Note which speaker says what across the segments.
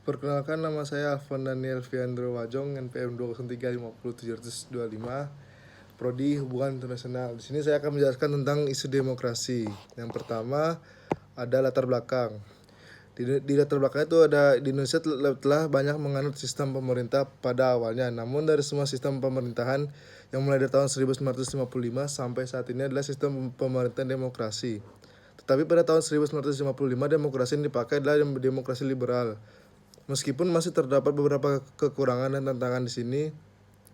Speaker 1: Perkenalkan, nama saya Alvan Daniel Fiandro Wajong, NPM 203507025, Prodi Hubungan Internasional. Di sini saya akan menjelaskan tentang isu demokrasi. Yang pertama ada latar belakang. Di latar belakang itu ada di Indonesia telah banyak menganut sistem pemerintah pada awalnya. Namun dari semua sistem pemerintahan yang mulai dari tahun 1955 sampai saat ini adalah sistem pemerintahan demokrasi. Tetapi pada tahun 1955 demokrasi yang dipakai adalah demokrasi liberal. Meskipun masih terdapat beberapa kekurangan dan tantangan di sini,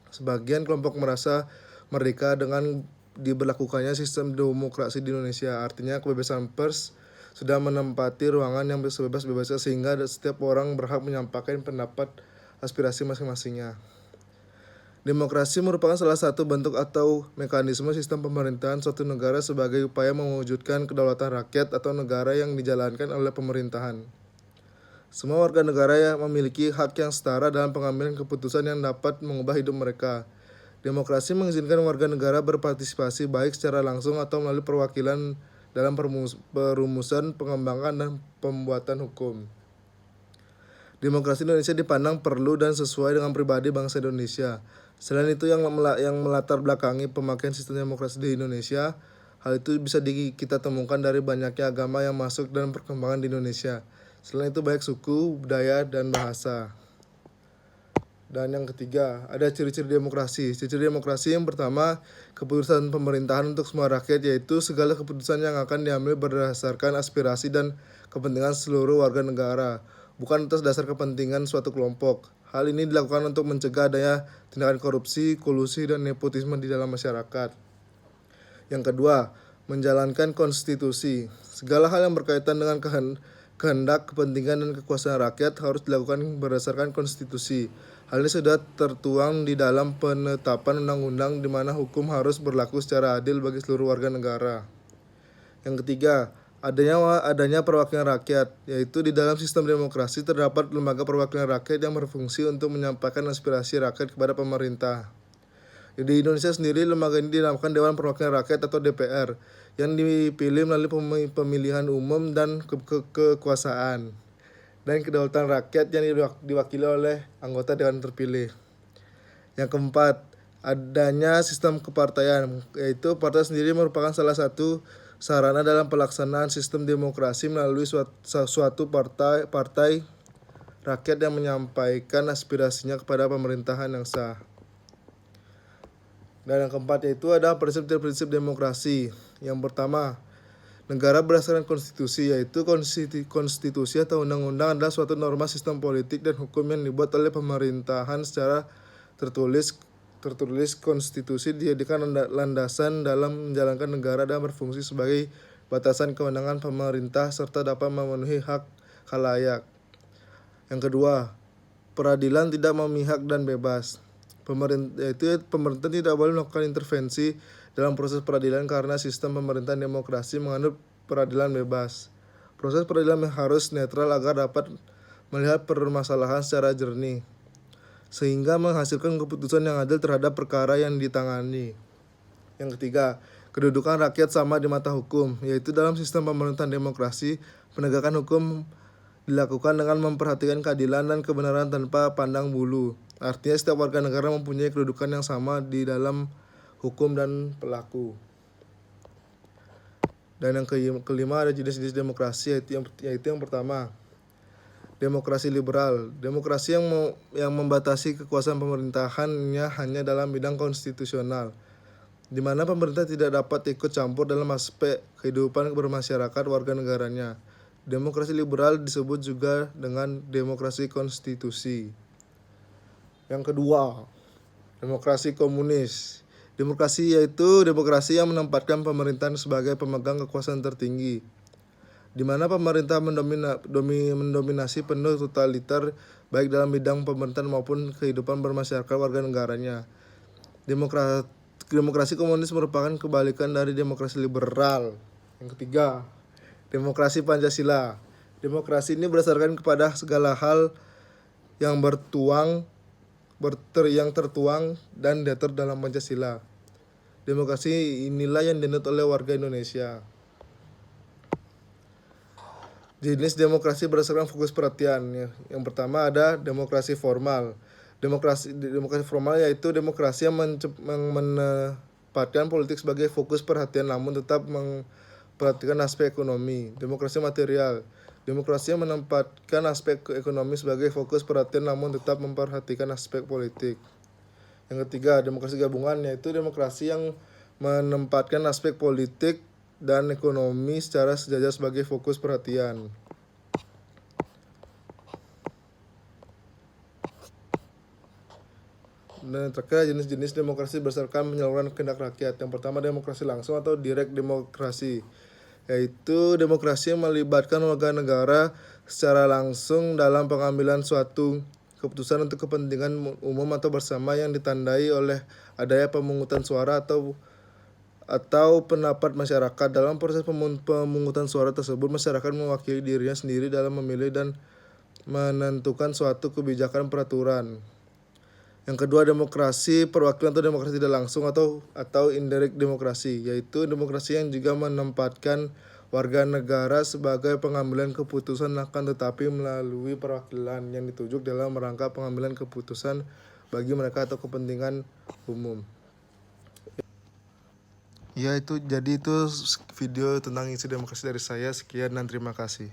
Speaker 1: sebagian kelompok merasa merdeka dengan diberlakukannya sistem demokrasi di Indonesia. Artinya kebebasan pers sudah menempati ruangan yang sebebas-bebasnya sehingga setiap orang berhak menyampaikan pendapat aspirasi masing-masingnya. Demokrasi merupakan salah satu bentuk atau mekanisme sistem pemerintahan suatu negara sebagai upaya mewujudkan kedaulatan rakyat atau negara yang dijalankan oleh pemerintahan. Semua warga negara yang memiliki hak yang setara dalam pengambilan keputusan yang dapat mengubah hidup mereka. Demokrasi mengizinkan warga negara berpartisipasi baik secara langsung atau melalui perwakilan dalam perumusan, pengembangan, dan pembuatan hukum. Demokrasi Indonesia dipandang perlu dan sesuai dengan pribadi bangsa Indonesia. Selain itu yang melatar belakangi pemakaian sistem demokrasi di Indonesia, hal itu bisa kita temukan dari banyaknya agama yang masuk dan perkembangan di Indonesia. Selain itu baik suku, budaya, dan bahasa. Dan yang ketiga, ada ciri-ciri demokrasi. Ciri-ciri demokrasi yang pertama, keputusan pemerintahan untuk semua rakyat, yaitu segala keputusan yang akan diambil berdasarkan aspirasi dan kepentingan seluruh warga negara, bukan atas dasar kepentingan suatu kelompok. Hal ini dilakukan untuk mencegah adanya tindakan korupsi, kolusi, dan nepotisme di dalam masyarakat. Yang kedua, menjalankan konstitusi. Segala hal yang berkaitan dengan kehendak, kepentingan, dan kekuasaan rakyat harus dilakukan berdasarkan konstitusi. Hal ini sudah tertuang di dalam penetapan undang-undang di mana hukum harus berlaku secara adil bagi seluruh warga negara. Yang ketiga, adanya perwakilan rakyat, yaitu di dalam sistem demokrasi terdapat lembaga perwakilan rakyat yang berfungsi untuk menyampaikan aspirasi rakyat kepada pemerintah. Di Indonesia sendiri, lembaga ini dinamakan Dewan Perwakilan Rakyat atau DPR, yang dipilih melalui pemilihan umum dan kekuasaan dan kedaulatan rakyat yang diwakili oleh anggota dewan terpilih. Yang keempat, adanya sistem kepartaian, yaitu partai sendiri merupakan salah satu sarana dalam pelaksanaan sistem demokrasi melalui suatu partai rakyat yang menyampaikan aspirasinya kepada pemerintahan yang sah. Dan yang keempat yaitu ada prinsip-prinsip demokrasi. Yang pertama, negara berdasarkan konstitusi, yaitu konstitusi atau undang-undang adalah suatu norma sistem politik dan hukum yang dibuat oleh pemerintahan secara tertulis. Konstitusi dijadikan landasan dalam menjalankan negara dan berfungsi sebagai batasan kewenangan pemerintah serta dapat memenuhi hak khalayak. Yang kedua, peradilan tidak memihak dan bebas. Pemerintah tidak boleh melakukan intervensi dalam proses peradilan karena sistem pemerintahan demokrasi menganut peradilan bebas. Proses peradilan harus netral agar dapat melihat permasalahan secara jernih, sehingga menghasilkan keputusan yang adil terhadap perkara yang ditangani. Yang ketiga, kedudukan rakyat sama di mata hukum, yaitu dalam sistem pemerintahan demokrasi, penegakan hukum dilakukan dengan memperhatikan keadilan dan kebenaran tanpa pandang bulu. Artinya setiap warga negara mempunyai kedudukan yang sama di dalam hukum dan pelaku. Dan yang kelima ada jenis-jenis demokrasi, yaitu yang pertama, demokrasi liberal. Demokrasi yang membatasi kekuasaan pemerintahannya hanya dalam bidang konstitusional, di mana pemerintah tidak dapat ikut campur dalam aspek kehidupan bermasyarakat warga negaranya. Demokrasi liberal disebut juga dengan demokrasi konstitusi. Yang kedua, demokrasi komunis. Demokrasi yaitu demokrasi yang menempatkan pemerintahan sebagai pemegang kekuasaan tertinggi, di mana pemerintah mendominasi penuh totaliter baik dalam bidang pemerintahan maupun kehidupan bermasyarakat warga negaranya. Demokrasi komunis merupakan kebalikan dari demokrasi liberal. Yang ketiga, demokrasi Pancasila. Demokrasi ini berdasarkan kepada segala hal yang tertuang dan diatur dalam Pancasila. Demokrasi inilah yang dianut oleh warga Indonesia. Jenis demokrasi berdasarkan fokus perhatian. Yang pertama ada demokrasi formal. Demokrasi formal yaitu demokrasi yang menempatkan politik sebagai fokus perhatian namun tetap memperhatikan aspek ekonomi. Demokrasi material. Demokrasi yang menempatkan aspek ekonomi sebagai fokus perhatian namun tetap memperhatikan aspek politik. Yang ketiga, demokrasi gabungan yaitu demokrasi yang menempatkan aspek politik dan ekonomi secara sejajar sebagai fokus perhatian. Dan terakhir, jenis-jenis demokrasi berdasarkan penyaluran kehendak rakyat. Yang pertama, demokrasi langsung atau direct demokrasi, yaitu demokrasi yang melibatkan warga negara secara langsung dalam pengambilan suatu keputusan untuk kepentingan umum atau bersama yang ditandai oleh adanya pemungutan suara atau pendapat masyarakat. Dalam proses pemungutan suara tersebut, masyarakat mewakili dirinya sendiri dalam memilih dan menentukan suatu kebijakan peraturan. Yang kedua, demokrasi perwakilan atau demokrasi tidak langsung atau indirect demokrasi, yaitu demokrasi yang juga menempatkan warga negara sebagai pengambilan keputusan akan tetapi melalui perwakilan yang ditunjuk dalam rangka pengambilan keputusan bagi mereka atau kepentingan umum. Ya, itu jadi itu video tentang isu demokrasi dari saya. Sekian dan terima kasih.